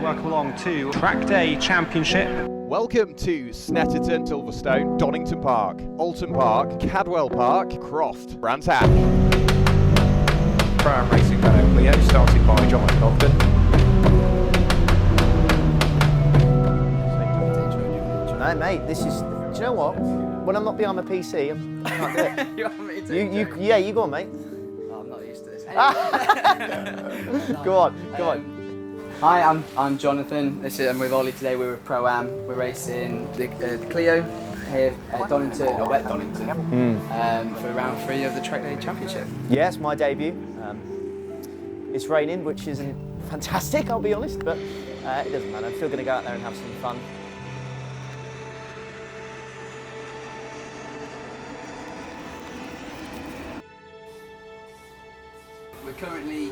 welcome along to Trackday Championship. Welcome to Snetterton, Silverstone, Donington Park, Alton Park, Cadwell Park, Croft, Brands Hatch. Pro-Am Racing Renault Clio, started by John Ogden. No, mate, this is. Do you know what? When I'm not behind my PC, I can't do it. You want me to? Yeah, you go on, mate. Oh, I'm not used to this. Go on. Hi, I'm Jonathan. I'm with Ollie today. We're with Pro-Am. We're racing the Clio here at Donington, or Wet Donington, for round 3 of the Trackday Championship. Yeah, it's my debut. It's raining, which isn't fantastic, I'll be honest, but it doesn't matter. I'm still going to go out there and have some fun. We're currently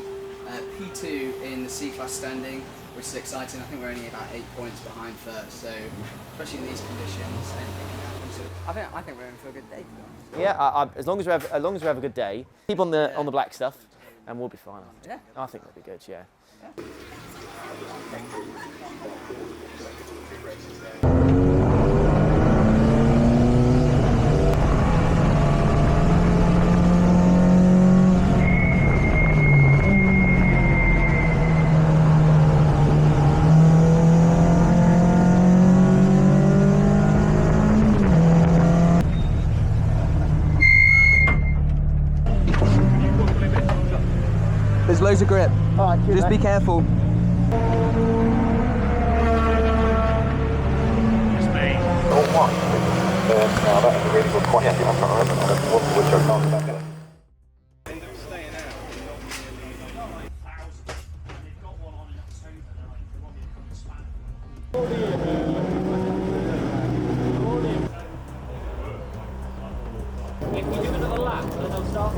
P2 in the C-Class standing, which is exciting. I think we're only about 8 points behind first, so especially in these conditions, anything can happen. So I think we're in for a good day, to be honest. Yeah, as long as we have a good day, keep on the black stuff, and we'll be fine. Yeah, I think we'll be good. Yeah. There's loads of grip. All right, Just be careful. It's me. Now that's a really good question. I can't remember which I can't remember. If we do another lap, then they'll start.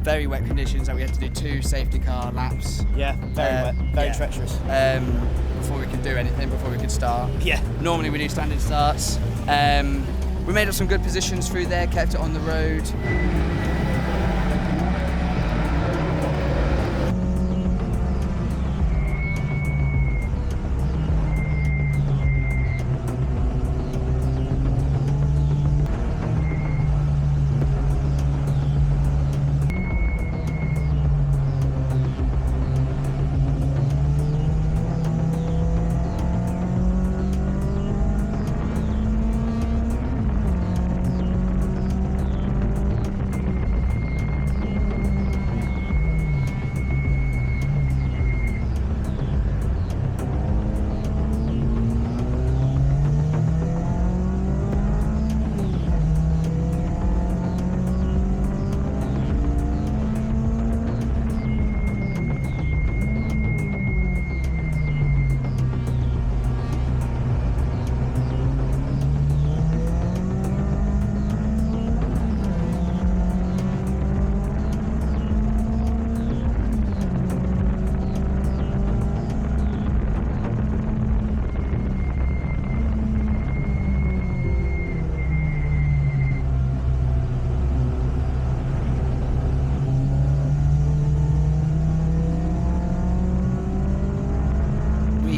very wet conditions that we had to do 2 safety car laps. Yeah, very wet, very treacherous. Before we could do anything, before we could start. Yeah. Normally we do standing starts. We made up some good positions through there, kept it on the road.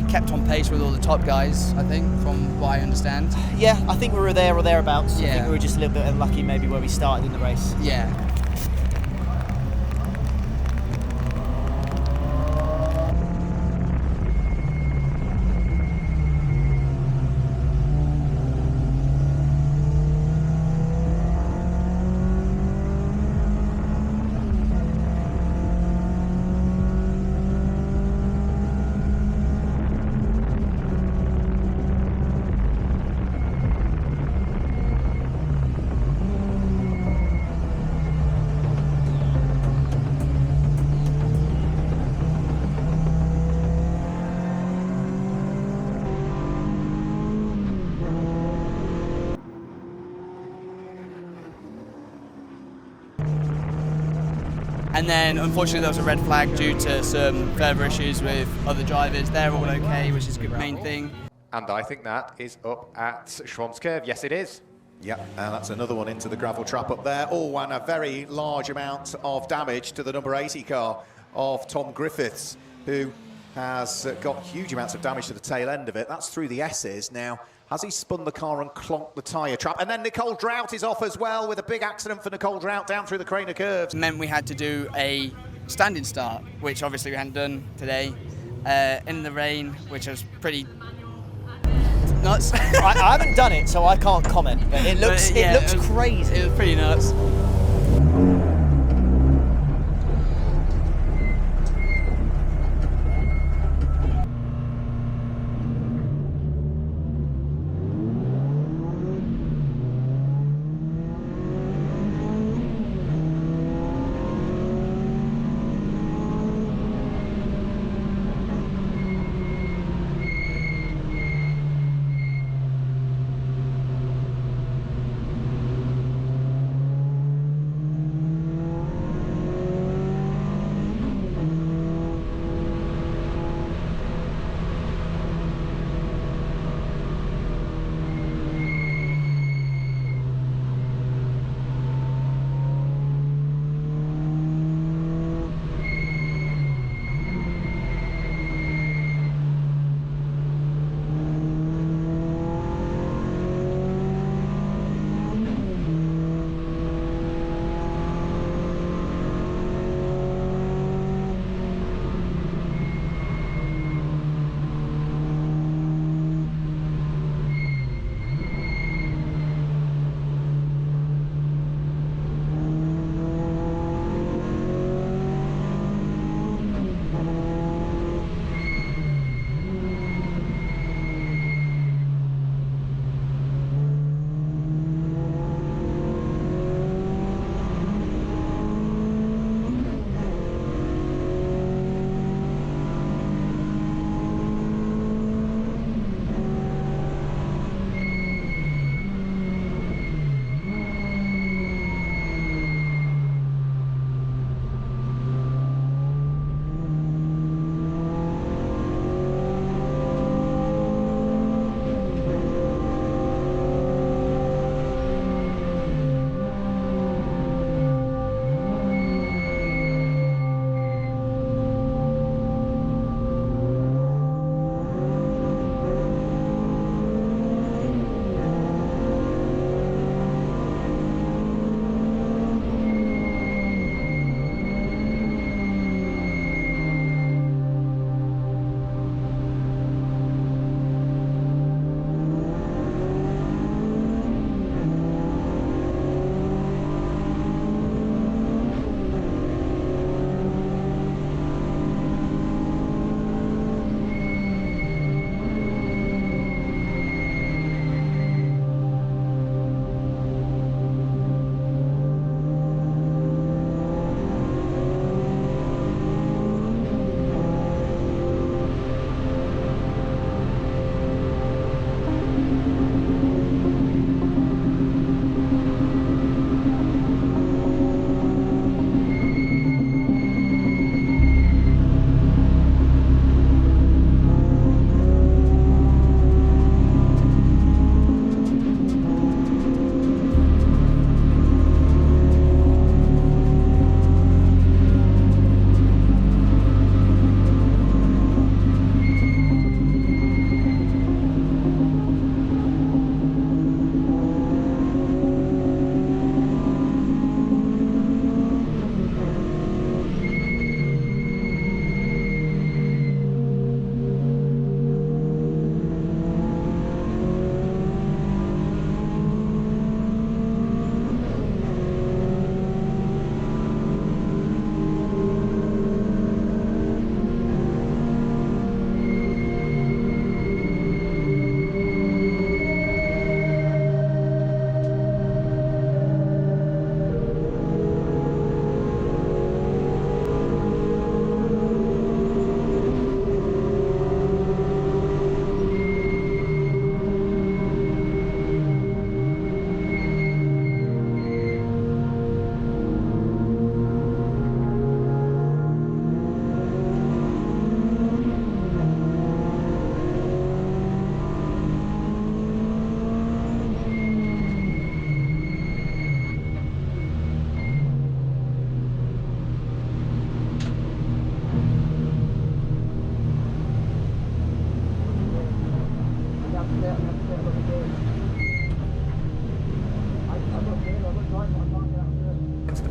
Kept on pace with all the top guys, I think, from what I understand. Yeah, I think we were there or thereabouts. Yeah. I think we were just a little bit unlucky maybe where we started in the race. Yeah. And then, unfortunately, there was a red flag due to some further issues with other drivers. They're all okay, which is the main thing. And I think that is up at Schwann's Curve. Yes, it is. Yeah, and that's another one into the gravel trap up there. Oh, and a very large amount of damage to the number 80 car of Tom Griffiths, who has got huge amounts of damage to the tail end of it. That's through the S's. Now, has he spun the car and clonked the tyre trap? And then Nicole Drought is off as well, with a big accident for Nicole Drought down through the Craner curves. It meant we had to do a standing start, which obviously we hadn't done today, in the rain, which was pretty nuts. I haven't done it, so I can't comment. But it looks crazy. It was pretty nuts.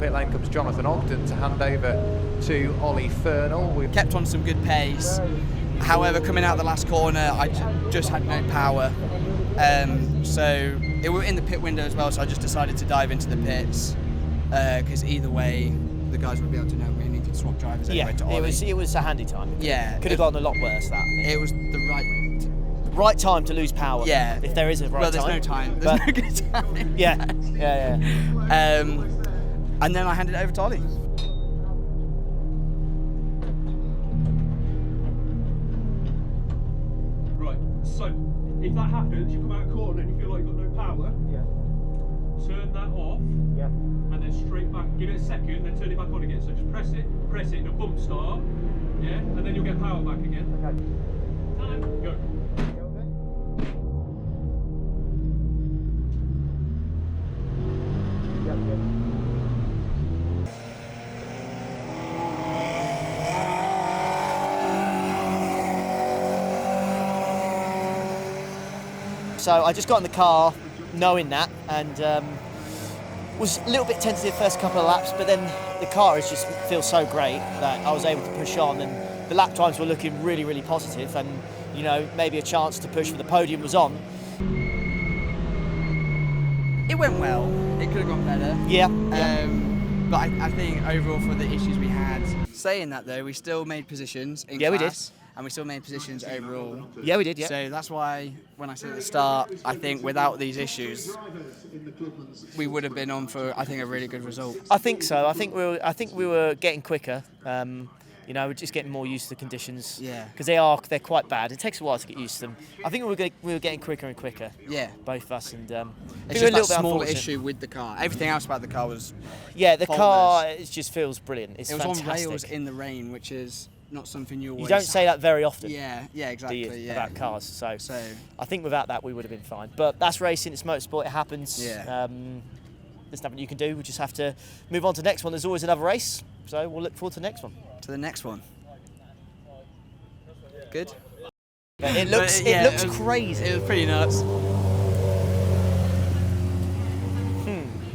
pit lane comes Jonathan Ogden to hand over to Ollie Fernall. We've Kept on some good pace. However, coming out the last corner, I just had no power. So they were in the pit window as well, so I just decided to dive into the pits because either way, the guys would be able to know we needed to swap drivers anyway to Ollie. it was a handy time. Yeah, Could have gone a lot worse, that. It was the Right time to lose power. Yeah. If there is a right time. Well, there's no time. There's no good time. Yeah. And then I handed it over to Ollie. Right, so if that happens, you come out of corner and you feel like you've got no power, turn that off, and then straight back, give it a second, then turn it back on again. So just press it, and a bump start, and then you'll get power back again. Okay. Time, go. So I just got in the car knowing that, and was a little bit tentative first couple of laps, but then the car just feels so great that I was able to push on, and the lap times were looking really, really positive, and you know, maybe a chance to push for the podium was on. It went well. It could have gone better. Yeah. But I think overall for the issues we had, saying that though, we still made positions in class. We did. And we still made positions overall. Yeah, we did, yeah. So that's why, when I said at the start, I think without these issues, we would have been on for, I think, a really good result. I think so. I think we were getting quicker. You know, we're just getting more used to the conditions. Yeah. Because they're quite bad. It takes a while to get used to them. I think we were getting quicker and quicker. Yeah. Both of us, and it's just that small issue with the car. Everything else about the car was. Yeah, the faultless. car it just feels brilliant. It's fantastic. On rails in the rain, which is not something you always. You don't say that very often. Yeah, exactly. About cars. So I think without that we would have been fine. But that's racing. It's motorsport. It happens. Yeah. There's nothing you can do. We just have to move on to the next one. There's always another race. So we'll look forward to the next one. To the next one. Good. It looks crazy. It was pretty nuts.